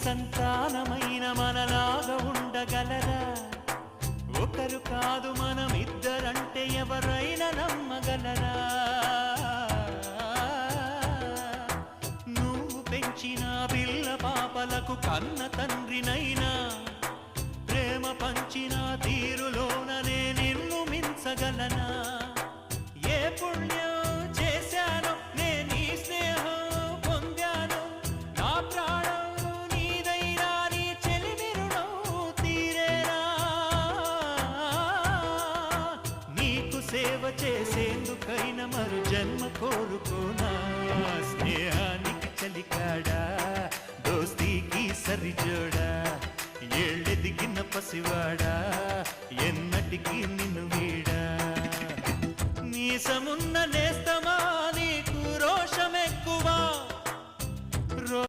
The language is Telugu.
సంతానమైన మనలాగా ఉండగలరా? ఒకరు కాదు మనమిద్దరంటే ఎవరైనా నమ్మగలరా? నువ్వు పెంచిన పిల్ల పాపలకు కన్న తండ్రినైనా ప్రేమ పంచిన తీరులోననే నిన్ను మించగలనా? ఏ పుణ్యం చేశాను నేను ఈ స్నేహం పొందాను, నా ప్రాణం నీదైనా నీ చెలిమి రుణం తీరేనా? నీకు సేవ చేసేందుకైనా మరు జన్మ కోరుకోనా? స్నేహానికి చలికాడా, దోస్తీకి సరిజోడా, ఏళ్ళెదిగిన పసివాడా ఎన్నటికీ నిన్ను వీడా? నీసమున్న నేస్తమా